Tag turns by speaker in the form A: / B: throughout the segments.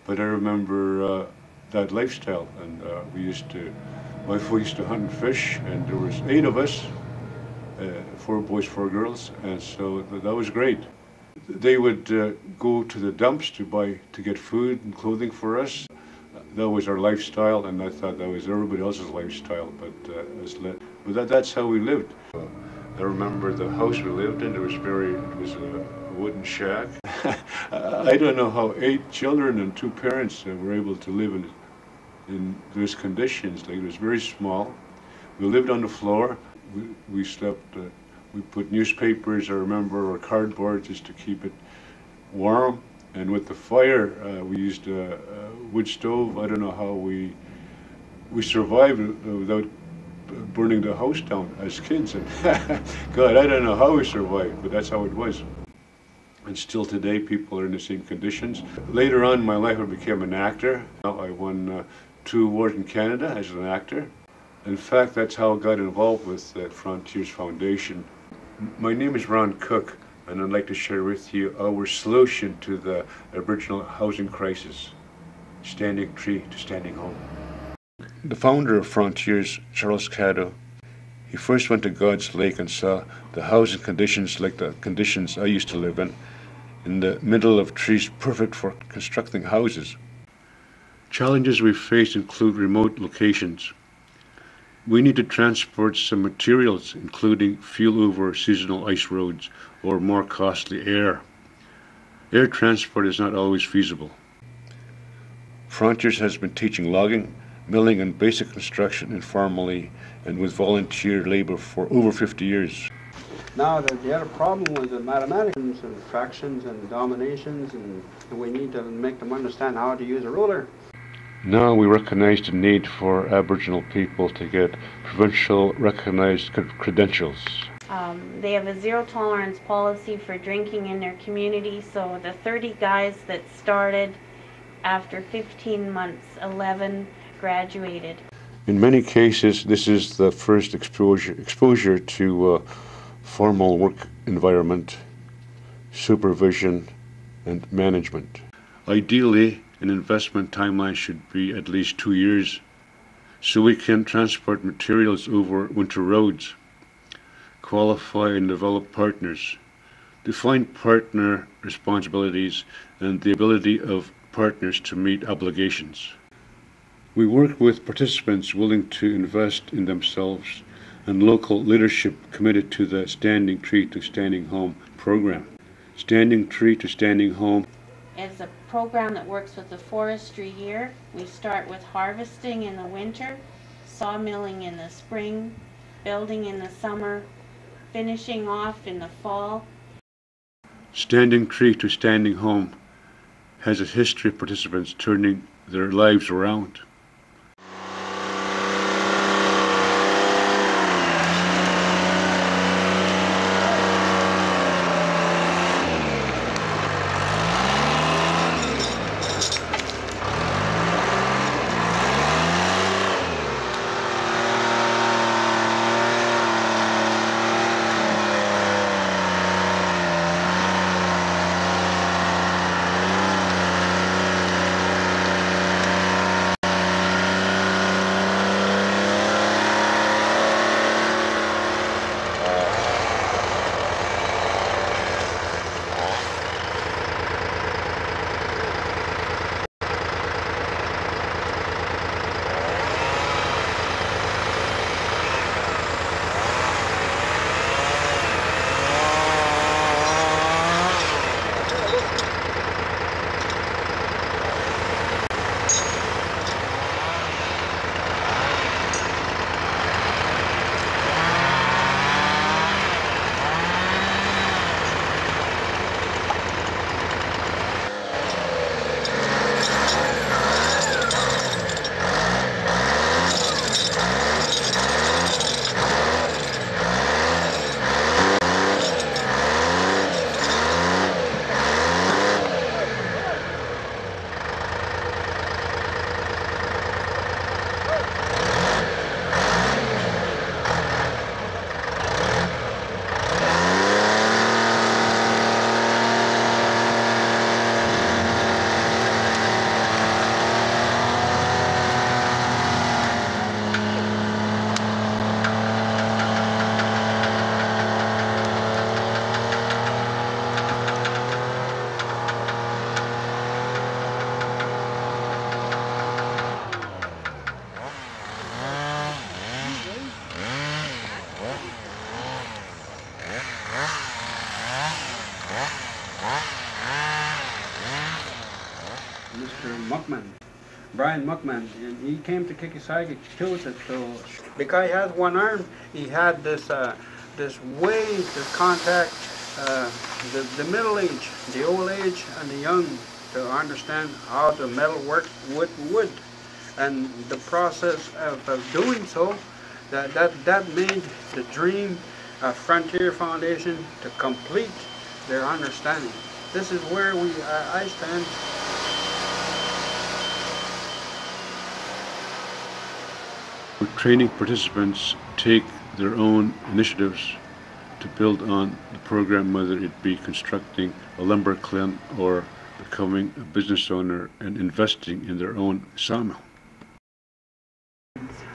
A: but I remember that lifestyle, and my wife used to hunt and fish, and there was 8 of us, 4 boys, 4 girls, and so that was great. They would go to the dumps to get food and clothing for us. That was our lifestyle, and I thought that was everybody else's lifestyle, but that's how we lived. I remember the house we lived in. It was a wooden shack. I don't know how 8 children and 2 parents were able to live in those conditions. Like, it was very small. We lived on the floor. We slept. We put newspapers, I remember, or cardboard just to keep it warm. And with the fire, we used a wood stove. I don't know how we survived without burning the house down as kids. And God, I don't know how we survived, but that's how it was. And still today, people are in the same conditions. Later on in my life, I became an actor. I won 2 awards in Canada as an actor. In fact, that's how I got involved with the Frontiers Foundation. My name is Ron Cook, and I'd like to share with you our solution to the Aboriginal housing crisis: Standing Tree to Standing Home. The founder of Frontiers, Charles Caddo, he first went to God's Lake and saw the housing conditions like the conditions I used to live in the middle of trees, perfect for constructing houses. Challenges we face include remote locations. We need to transport some materials, including fuel over seasonal ice roads or more costly air. Air transport is not always feasible. Frontiers has been teaching logging, milling, and basic construction informally and with volunteer labor for over 50 years.
B: Now, the other problem was the mathematics and fractions and dominations, and we need to make them understand how to use a ruler.
A: Now we recognize the need for Aboriginal people to get provincial recognized credentials.
C: They have a zero tolerance policy for drinking in their community, so the 30 guys that started, after 15 months, 11 graduated.
A: In many cases, this is the first exposure to formal work environment, supervision, and management. Ideally, an investment timeline should be at least 2 years, so we can transport materials over winter roads, qualify and develop partners, define partner responsibilities, and the ability of partners to meet obligations. We work with participants willing to invest in themselves and local leadership committed to the Standing Tree to Standing Home program. Standing Tree to Standing Home
C: is a program that works with the forestry year. We start with harvesting in the winter, sawmilling in the spring, building in the summer, finishing off in the fall.
A: Standing Tree to Standing Home has a history of participants turning their lives around.
B: Mr. Muckman, Brian Muckman, and he came to Kikisagi too. So the guy has one arm. He had this way to contact the middle age, the old age, and the young to understand how the metal works with wood, and the process of doing so. That made the dream of Frontier Foundation to complete their understanding. This is where I stand.
A: Training participants take their own initiatives to build on the program, whether it be constructing a lumber kiln or becoming a business owner and investing in their own sawmill.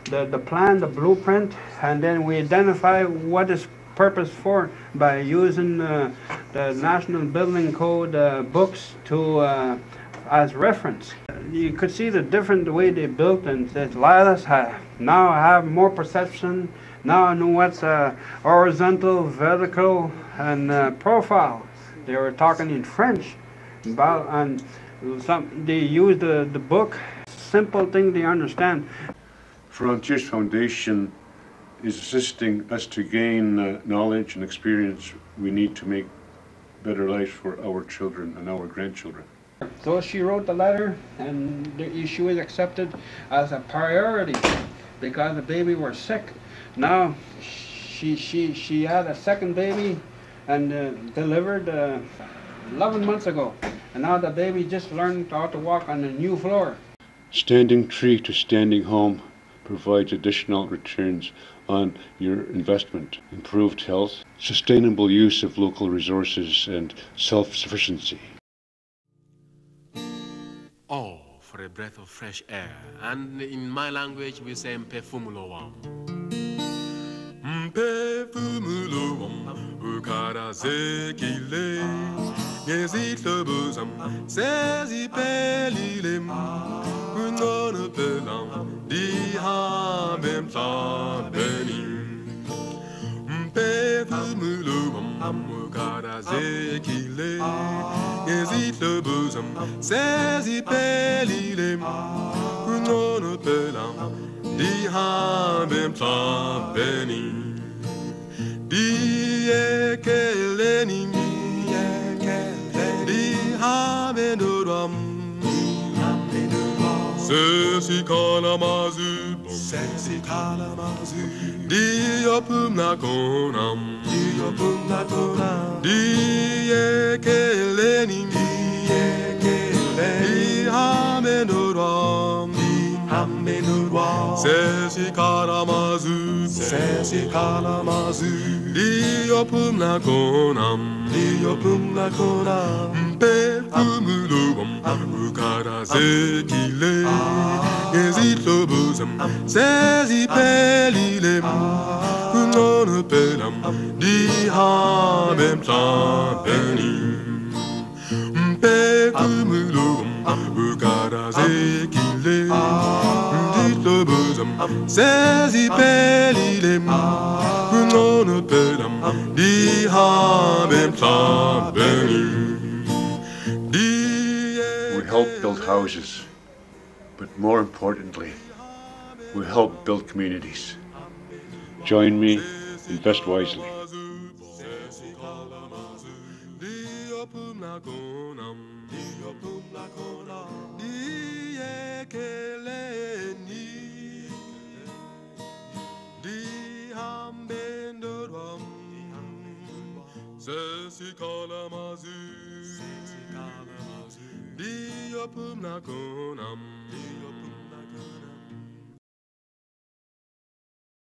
B: The plan, the blueprint, and then we identify what is purpose for by using the National Building Code books to as reference. You could see the different way they built, and said, Lilas, now I have more perception. Now I know what's horizontal, vertical, and profile. They were talking in French, and they used the book. Simple thing they understand.
A: Frontiers Foundation is assisting us to gain knowledge and experience we need to make better lives for our children and our grandchildren.
B: So she wrote the letter, and the issue is accepted as a priority because the baby was sick. Now she had a second baby and delivered 11 months ago, and now the baby just learned how to walk on a new floor.
A: Standing tree to standing home provides additional returns on your investment, improved health, sustainable use of local resources, and self-sufficiency.
D: Oh, for a breath of fresh air. And in my language we say Mpefumulowam. Mpefumulowam, ukarazekile, yezitlobuzam, sezipelilem, unonopelam, dihamem tabenim. Mpefumulowam, ukarazekile, yezitlobuzam, sezipelilem, unonopelam, dihamem tabenim. Diyekeleni, dihamenuram, sesi kalamazu, diyopum nakonam, diyekeleni, dihamenuram, sesi kalamazu, diyopum nakonam, mpefumulowam, ukarazekile, yezitlobuzam, sezipelilem, unonopelam, dihamem tabenim. Mpefumulowam, ukarazekile, yezitlobuzam, sezipelilem, unonopelam, dihamem tabenim.
A: We help build houses, but more importantly, we help build communities. Join me, invest wisely.
D: Sesi kalamazu, diyopum nakonam.